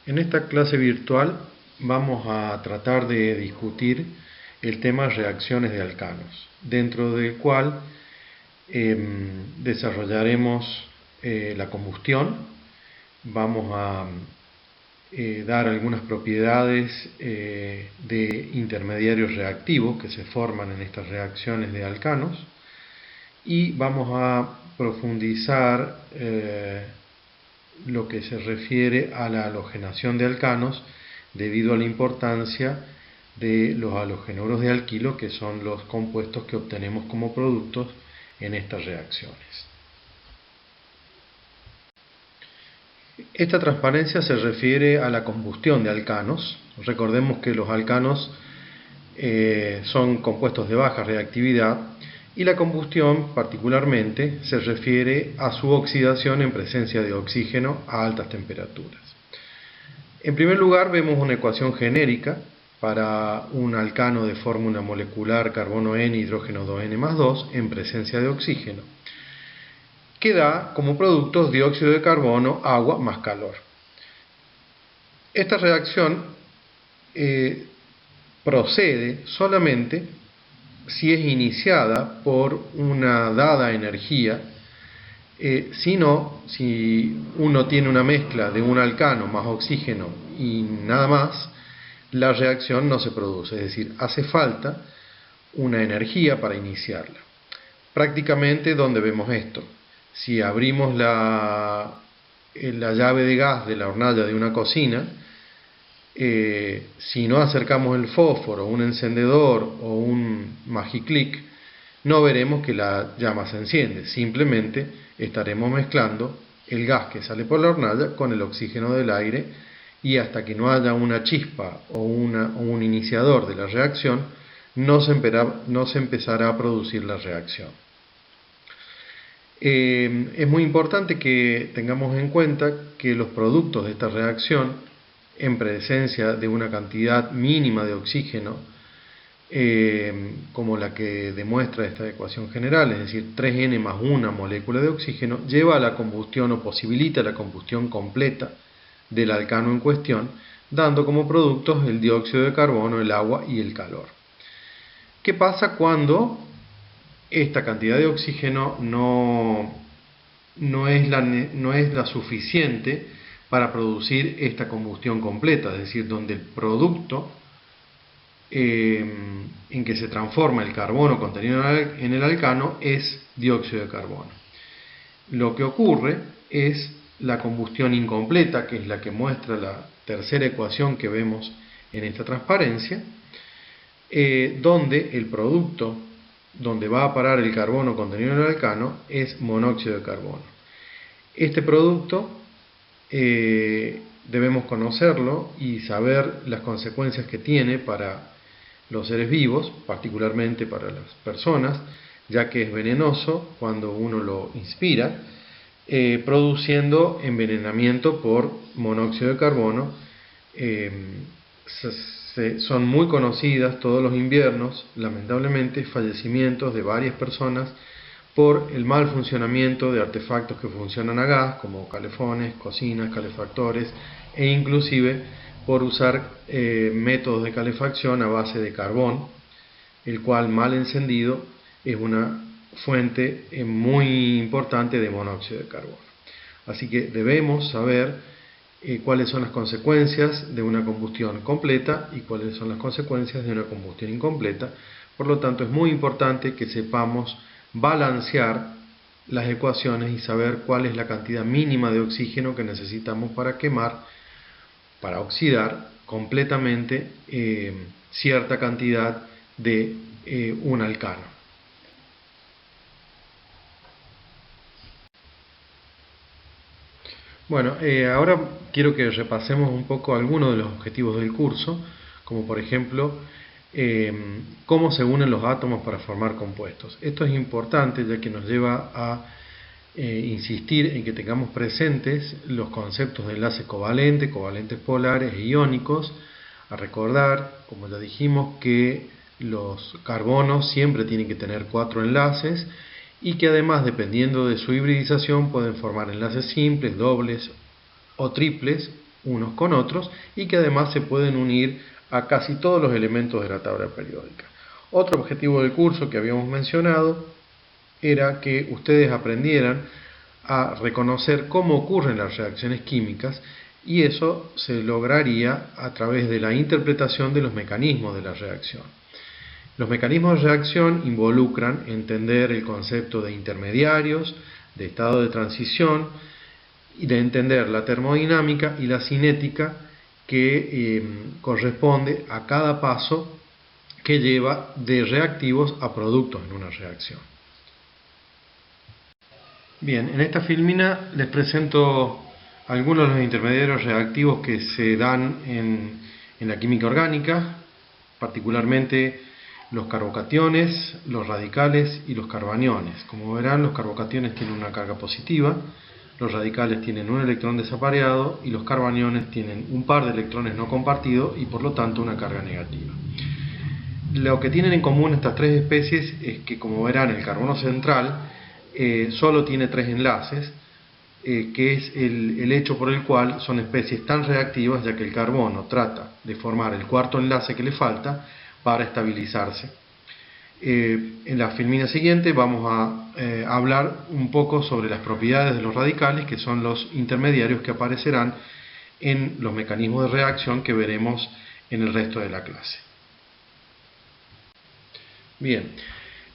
En esta clase virtual vamos a tratar de discutir el tema reacciones de alcanos, dentro del cual desarrollaremos la combustión. Vamos a dar algunas propiedades de intermediarios reactivos que se forman en estas reacciones de alcanos, y vamos a profundizar lo que se refiere a la halogenación de alcanos debido a la importancia de los halogenuros de alquilo, que son los compuestos que obtenemos como productos en estas reacciones. Esta transparencia se refiere a la combustión de alcanos. Recordemos que los alcanos son compuestos de baja reactividad, y la combustión particularmente se refiere a su oxidación en presencia de oxígeno a altas temperaturas. En primer lugar, vemos una ecuación genérica para un alcano de fórmula molecular carbono N, hidrógeno 2N más 2 en presencia de oxígeno, que da como productos dióxido de carbono, agua más calor. Esta reacción procede solamente si es iniciada por una dada energía. Si uno tiene una mezcla de un alcano más oxígeno y nada más, la reacción no se produce, es decir, hace falta una energía para iniciarla. Prácticamente, ¿dónde vemos esto? Si abrimos la llave de gas de la hornalla de una cocina, si no acercamos el fósforo, un encendedor o un magiclick, no veremos que la llama se enciende. Simplemente estaremos mezclando el gas que sale por la hornalla con el oxígeno del aire, y hasta que no haya una chispa o un iniciador de la reacción, no se empezará a producir la reacción. Es muy importante que tengamos en cuenta que los productos de esta reacción, en presencia de una cantidad mínima de oxígeno, como la que demuestra esta ecuación general, es decir, 3N más una molécula de oxígeno, lleva a la combustión o posibilita la combustión completa del alcano en cuestión, dando como productos el dióxido de carbono, el agua y el calor. ¿Qué pasa cuando esta cantidad de oxígeno no es la suficiente para producir esta combustión completa? Es decir, donde el producto en que se transforma el carbono contenido en el alcano es dióxido de carbono. Lo que ocurre es la combustión incompleta, que es la que muestra la tercera ecuación que vemos en esta transparencia, donde el producto donde va a parar el carbono contenido en el alcano es monóxido de carbono. Este producto debemos conocerlo y saber las consecuencias que tiene para los seres vivos, particularmente para las personas, ya que es venenoso cuando uno lo inspira, produciendo envenenamiento por monóxido de carbono. Son muy conocidas todos los inviernos, lamentablemente, fallecimientos de varias personas por el mal funcionamiento de artefactos que funcionan a gas, como calefones, cocinas, calefactores, e inclusive por usar métodos de calefacción a base de carbón, el cual, mal encendido, es una fuente muy importante de monóxido de carbono. Así que debemos saber cuáles son las consecuencias de una combustión completa y cuáles son las consecuencias de una combustión incompleta. Por lo tanto, es muy importante que sepamos balancear las ecuaciones y saber cuál es la cantidad mínima de oxígeno que necesitamos para quemar, para oxidar completamente cierta cantidad de un alcano. Bueno, ahora quiero que repasemos un poco algunos de los objetivos del curso, como por ejemplo cómo se unen los átomos para formar compuestos. Esto es importante, ya que nos lleva a insistir en que tengamos presentes los conceptos de enlace covalente, covalentes polares e iónicos, a recordar, como ya dijimos, que los carbonos siempre tienen que tener 4 enlaces, y que además, dependiendo de su hibridización, pueden formar enlaces simples, dobles o triples, unos con otros y que además se pueden unir a casi todos los elementos de la tabla periódica. Otro objetivo del curso que habíamos mencionado era que ustedes aprendieran a reconocer cómo ocurren las reacciones químicas, y eso se lograría a través de la interpretación de los mecanismos de la reacción. Los mecanismos de reacción involucran entender el concepto de intermediarios, de estado de transición, y de entender la termodinámica y la cinética que corresponde a cada paso que lleva de reactivos a productos en una reacción. Bien, en esta filmina les presento algunos de los intermediarios reactivos que se dan en la química orgánica, particularmente los carbocationes, los radicales y los carbaniones. Como verán, los carbocationes tienen una carga positiva, los radicales tienen un electrón desapareado y los carbaniones tienen un par de electrones no compartidos y por lo tanto una carga negativa. Lo que tienen en común estas tres especies es que, como verán, el carbono central solo tiene tres enlaces, que es el hecho por el cual son especies tan reactivas, ya que el carbono trata de formar el cuarto enlace que le falta para estabilizarse. En la filmina siguiente vamos a hablar un poco sobre las propiedades de los radicales, que son los intermediarios que aparecerán en los mecanismos de reacción que veremos en el resto de la clase. Bien,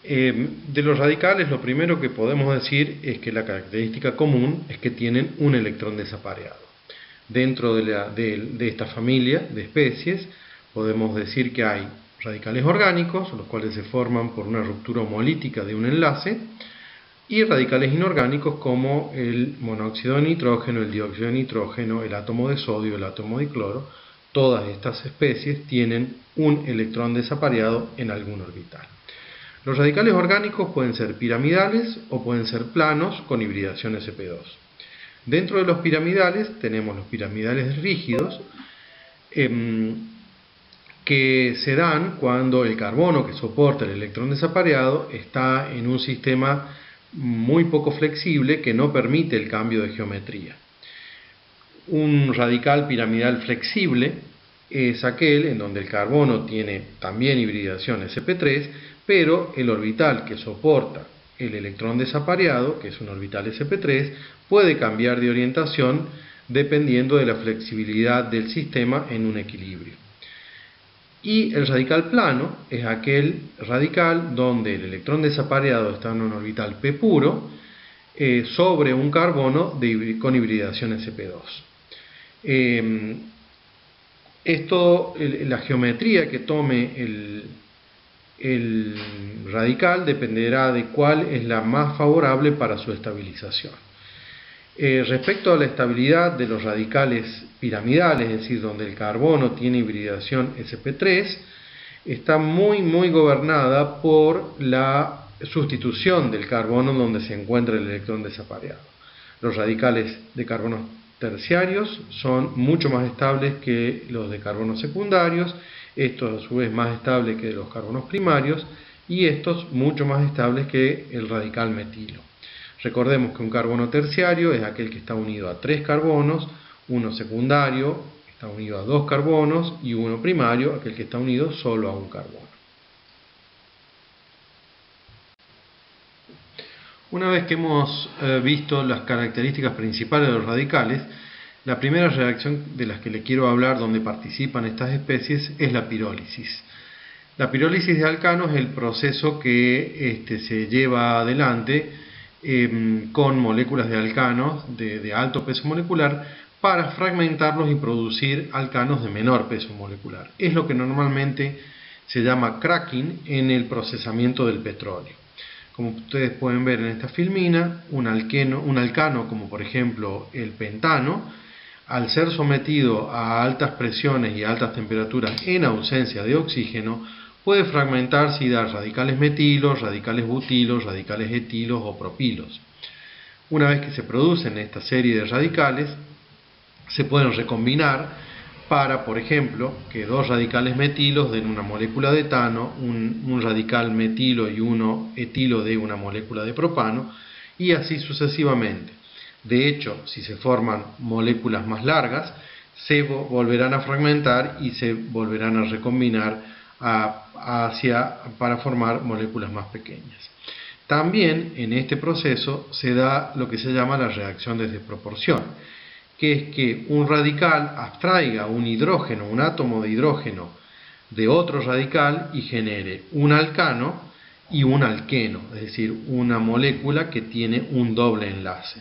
de los radicales lo primero que podemos decir es que la característica común es que tienen un electrón desapareado. Dentro de esta familia de especies podemos decir que hay radicales orgánicos, los cuales se forman por una ruptura homolítica de un enlace, y radicales inorgánicos como el monóxido de nitrógeno, el dióxido de nitrógeno, el átomo de sodio, el átomo de cloro. Todas estas especies tienen un electrón desapareado en algún orbital. Los radicales orgánicos pueden ser piramidales o pueden ser planos con hibridación sp2. Dentro de los piramidales tenemos los piramidales rígidos, que se dan cuando el carbono que soporta el electrón desapareado está en un sistema muy poco flexible que no permite el cambio de geometría. Un radical piramidal flexible es aquel en donde el carbono tiene también hibridación sp3, pero el orbital que soporta el electrón desapareado, que es un orbital sp3, puede cambiar de orientación dependiendo de la flexibilidad del sistema en un equilibrio. Y el radical plano es aquel radical donde el electrón desapareado está en un orbital p puro sobre un carbono con hibridación sp2. La geometría que tome el radical dependerá de cuál es la más favorable para su estabilización. Respecto a la estabilidad de los radicales piramidales, es decir, donde el carbono tiene hibridación sp3, está muy gobernada por la sustitución del carbono donde se encuentra el electrón desapareado. Los radicales de carbonos terciarios son mucho más estables que los de carbonos secundarios, estos a su vez más estables que los carbonos primarios, y estos mucho más estables que el radical metilo. Recordemos que un carbono terciario es aquel que está unido a 3 carbonos, uno secundario está unido a 2 carbonos y uno primario, aquel que está unido solo a un carbono. Una vez que hemos visto las características principales de los radicales, la primera reacción de las que les quiero hablar donde participan estas especies es la pirólisis. La pirólisis de alcanos es el proceso que se lleva adelante con moléculas de alcanos de alto peso molecular para fragmentarlos y producir alcanos de menor peso molecular. Es lo que normalmente se llama cracking en el procesamiento del petróleo. Como ustedes pueden ver en esta filmina, un alcano como por ejemplo el pentano, al ser sometido a altas presiones y altas temperaturas en ausencia de oxígeno, puede fragmentarse y dar radicales metilos, radicales butilos, radicales etilos o propilos. Una vez que se producen esta serie de radicales, se pueden recombinar para, por ejemplo, que dos radicales metilos den una molécula de etano, un radical metilo y uno etilo de una molécula de propano, y así sucesivamente. De hecho, si se forman moléculas más largas, se volverán a fragmentar y se volverán a recombinar para formar moléculas más pequeñas. También en este proceso se da lo que se llama la reacción de desproporción, que es que un radical abstraiga un hidrógeno, un átomo de hidrógeno de otro radical y genere un alcano y un alqueno, es decir, una molécula que tiene un doble enlace.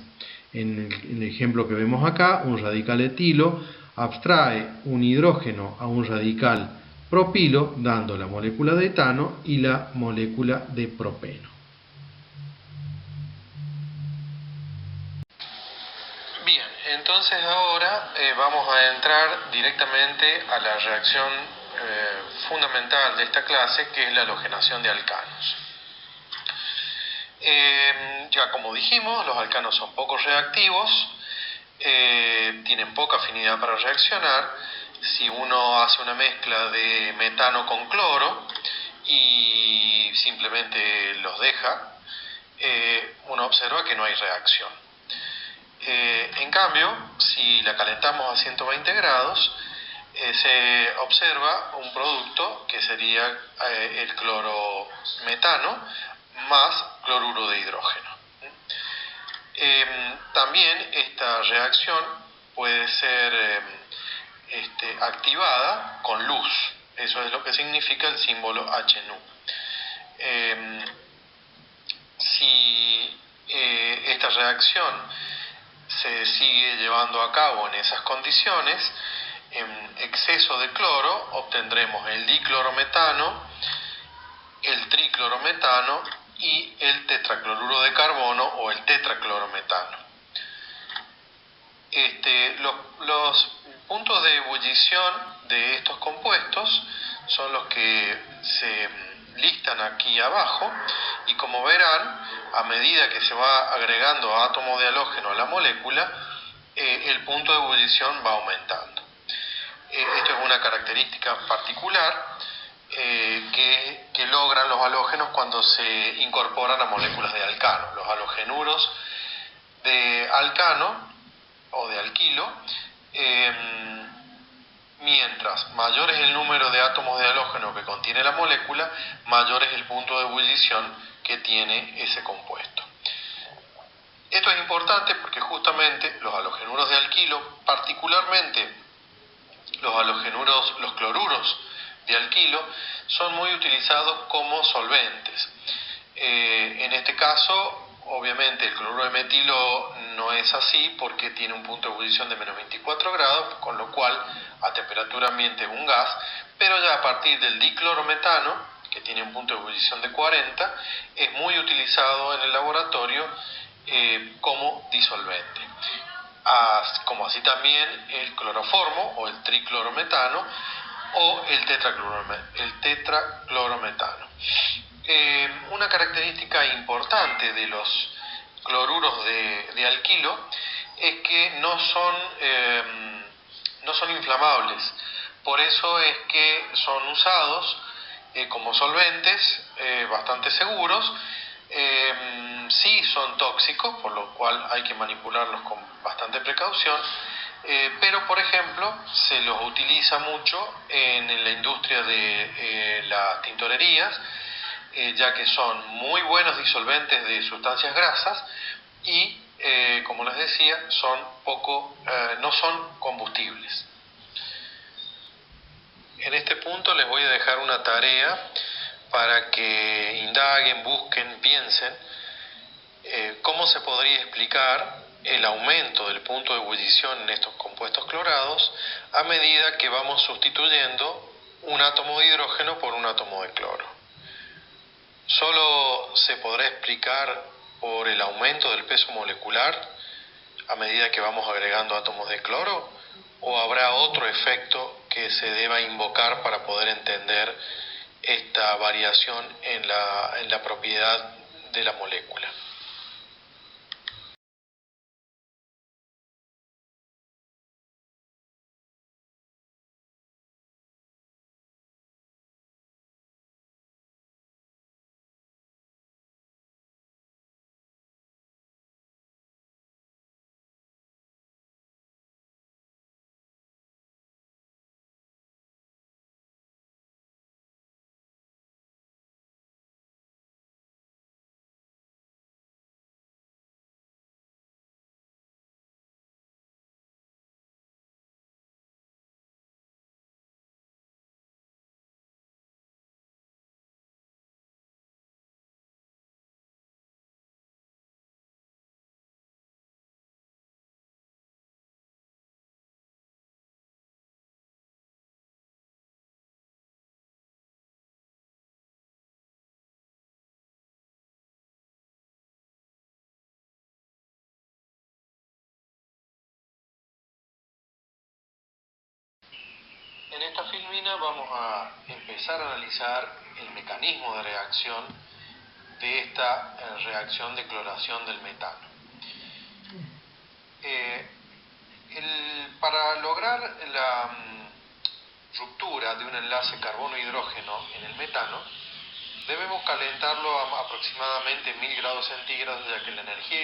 En el ejemplo que vemos acá, un radical etilo abstrae un hidrógeno a un radical propilo, dando la molécula de etano y la molécula de propeno. Bien, entonces ahora vamos a entrar directamente a la reacción fundamental de esta clase, que es la halogenación de alcanos. Ya como dijimos, los alcanos son poco reactivos, tienen poca afinidad para reaccionar. Si uno hace una mezcla de metano con cloro y simplemente los deja, uno observa que no hay reacción. En cambio, si la calentamos a 120 grados, se observa un producto que sería el clorometano más cloruro de hidrógeno. También esta reacción puede ser activada con luz. Eso es lo que significa el símbolo HNU. Si esta reacción se sigue llevando a cabo en esas condiciones, en exceso de cloro obtendremos el diclorometano, el triclorometano y el tetracloruro de carbono o el tetraclorometano. Los puntos de ebullición de estos compuestos son los que se listan aquí abajo, y como verán, a medida que se va agregando átomo de halógeno a la molécula, el punto de ebullición va aumentando. Esto es una característica particular que logran los halógenos cuando se incorporan a moléculas de alcano. Los halogenuros de alcano o de alquilo, mientras mayor es el número de átomos de halógeno que contiene la molécula, mayor es el punto de ebullición que tiene ese compuesto. Esto es importante porque justamente los halogenuros de alquilo, particularmente los cloruros de alquilo, son muy utilizados como solventes. En este caso, obviamente el cloruro de metilo no es así porque tiene un punto de ebullición de menos 24 grados, con lo cual a temperatura ambiente es un gas, pero ya a partir del diclorometano, que tiene un punto de ebullición de 40, es muy utilizado en el laboratorio como disolvente. Como así también el cloroformo o el triclorometano o el tetraclorometano. Una característica importante de los cloruros de alquilo es que no son inflamables. Por eso es que son usados como solventes bastante seguros. Sí son tóxicos, por lo cual hay que manipularlos con bastante precaución, pero por ejemplo se los utiliza mucho en la industria de las tintorerías, ya que son muy buenos disolventes de sustancias grasas y, como les decía, no son combustibles. En este punto les voy a dejar una tarea para que indaguen, busquen, piensen cómo se podría explicar el aumento del punto de ebullición en estos compuestos clorados a medida que vamos sustituyendo un átomo de hidrógeno por un átomo de cloro. ¿Solo se podrá explicar por el aumento del peso molecular a medida que vamos agregando átomos de cloro? ¿O habrá otro efecto que se deba invocar para poder entender esta variación en la propiedad de la molécula? En esta filmina vamos a empezar a analizar el mecanismo de reacción de esta reacción de cloración del metano. Para lograr la ruptura de un enlace carbono-hidrógeno en el metano, debemos calentarlo a aproximadamente 1000 grados centígrados, ya que la energía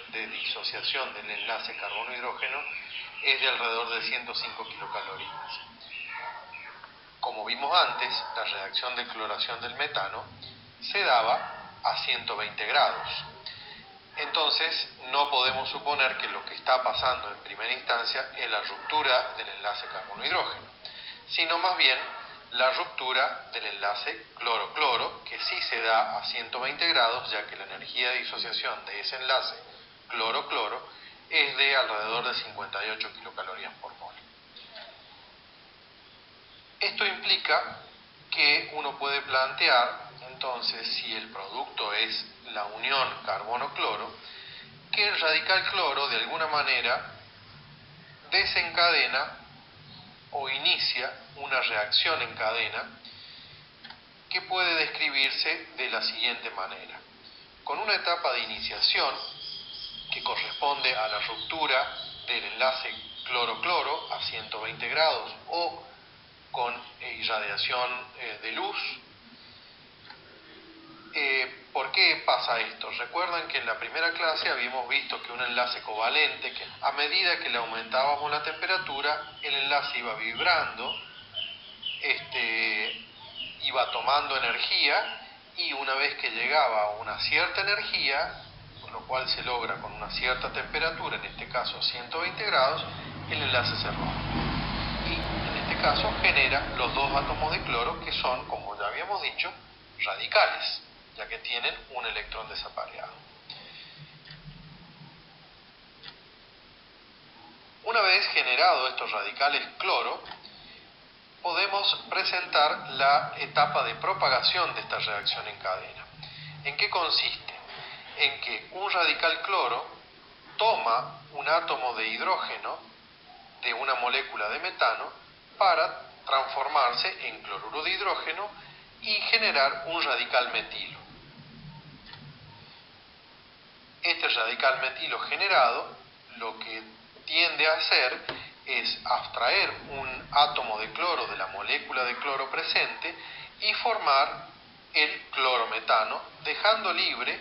de disociación del enlace carbono-hidrógeno es de alrededor de 105 kilocalorías. Como vimos antes, la reacción de cloración del metano se daba a 120 grados. Entonces, no podemos suponer que lo que está pasando en primera instancia es la ruptura del enlace carbono-hidrógeno, sino más bien la ruptura del enlace cloro-cloro, que sí se da a 120 grados, ya que la energía de disociación de ese enlace cloro-cloro es de alrededor de 58 kilocalorías por mol. Esto implica que uno puede plantear, entonces, si el producto es la unión carbono-cloro, que el radical cloro de alguna manera desencadena o inicia una reacción en cadena que puede describirse de la siguiente manera. Con una etapa de iniciación que corresponde a la ruptura del enlace cloro-cloro a 120 grados o con irradiación de luz. ¿Por qué pasa esto? Recuerdan que en la primera clase habíamos visto que un enlace covalente, que a medida que le aumentábamos la temperatura, el enlace iba vibrando, iba tomando energía, y una vez que llegaba a una cierta energía, por lo cual se logra con una cierta temperatura, en este caso 120 grados, el enlace se rompe. Y en este caso genera los dos átomos de cloro, que son, como ya habíamos dicho, radicales, ya que tienen un electrón desapareado. Una vez generado estos radicales cloro, podemos presentar la etapa de propagación de esta reacción en cadena. ¿En qué consiste? En que un radical cloro toma un átomo de hidrógeno de una molécula de metano para transformarse en cloruro de hidrógeno y generar un radical metilo. Este radical metilo generado lo que tiende a hacer es abstraer un átomo de cloro de la molécula de cloro presente y formar el clorometano, dejando libre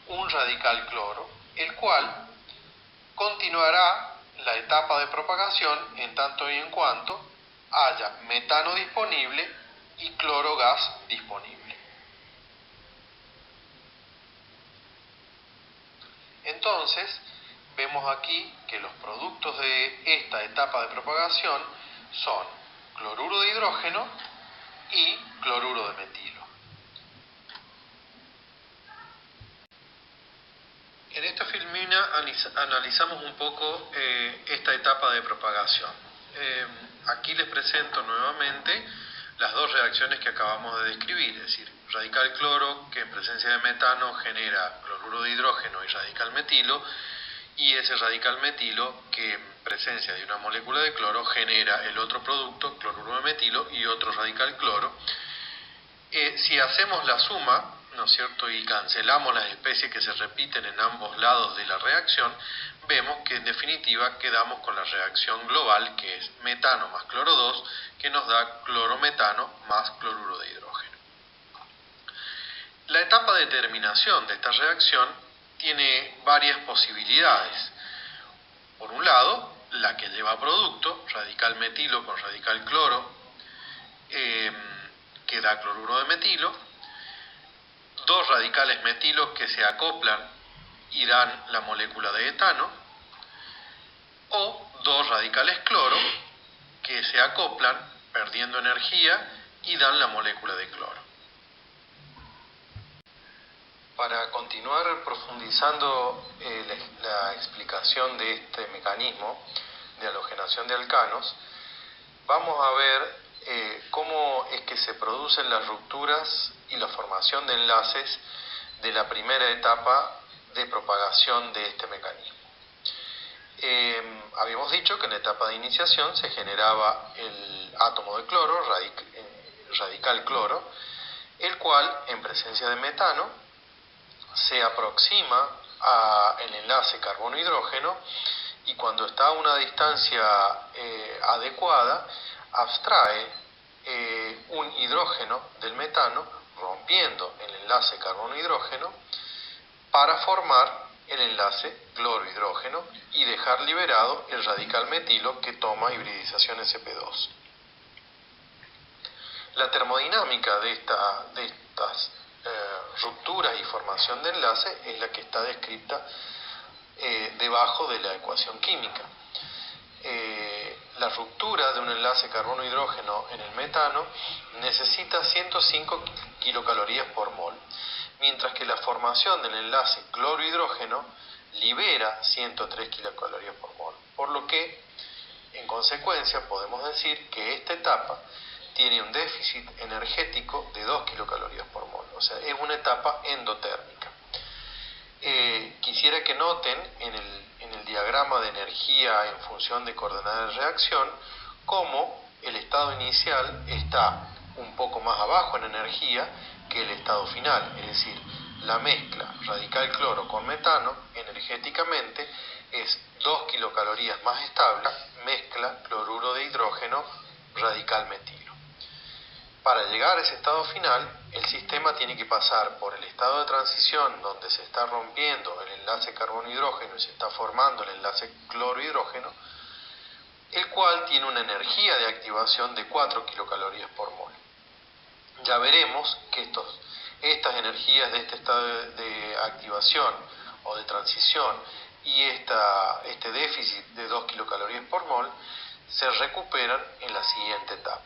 un radical cloro, el cual continuará la etapa de propagación en tanto y en cuanto haya metano disponible y cloro gas disponible. Entonces, vemos aquí que los productos de esta etapa de propagación son cloruro de hidrógeno y cloruro de metilo. En esta filmina analizamos un poco esta etapa de propagación. Aquí les presento nuevamente las dos reacciones que acabamos de describir, es decir, radical cloro, que en presencia de metano genera cloruro de hidrógeno y radical metilo, y ese radical metilo que en presencia de una molécula de cloro genera el otro producto, cloruro de metilo, y otro radical cloro. Si hacemos la suma, ¿no es cierto?, y cancelamos las especies que se repiten en ambos lados de la reacción, vemos que en definitiva quedamos con la reacción global, que es metano más cloro 2, que nos da clorometano más cloruro de hidrógeno. La etapa de terminación de esta reacción tiene varias posibilidades. Por un lado, la que lleva producto, radical metilo con radical cloro, que da cloruro de metilo, dos radicales metilos que se acoplan y dan la molécula de etano, o dos radicales cloro que se acoplan perdiendo energía y dan la molécula de cloro. Para continuar profundizando la explicación de este mecanismo de halogenación de alcanos, vamos a ver cómo es que se producen las rupturas y la formación de enlaces de la primera etapa de propagación de este mecanismo. habíamos dicho que en la etapa de iniciación se generaba el átomo de cloro, radical cloro, el cual en presencia de metano se aproxima al enlace carbono-hidrógeno y cuando está a una distancia adecuada abstrae un hidrógeno del metano rompiendo el enlace carbono-hidrógeno para formar el enlace cloro-hidrógeno y dejar liberado el radical metilo que toma hibridización sp2. La termodinámica de estas rupturas y formación de enlace es la que está descrita debajo de la ecuación química. La ruptura de un enlace carbono-hidrógeno en el metano necesita 105 kilocalorías por mol, mientras que la formación del enlace cloro-hidrógeno libera 103 kilocalorías por mol, por lo que en consecuencia podemos decir que esta etapa tiene un déficit energético de 2 kilocalorías por mol, o sea, es una etapa endotérmica. Quisiera que noten en el diagrama de energía en función de coordenada de reacción cómo el estado inicial está un poco más abajo en energía que el estado final, es decir, la mezcla radical cloro con metano energéticamente es 2 kilocalorías más estable, mezcla cloruro de hidrógeno radical metilo. Para llegar a ese estado final, el sistema tiene que pasar por el estado de transición donde se está rompiendo el enlace carbono-hidrógeno y se está formando el enlace cloro-hidrógeno, el cual tiene una energía de activación de 4 kilocalorías por mol. Ya veremos que estas energías de este estado de activación o de transición y este déficit de 2 kilocalorías por mol se recuperan en la siguiente etapa.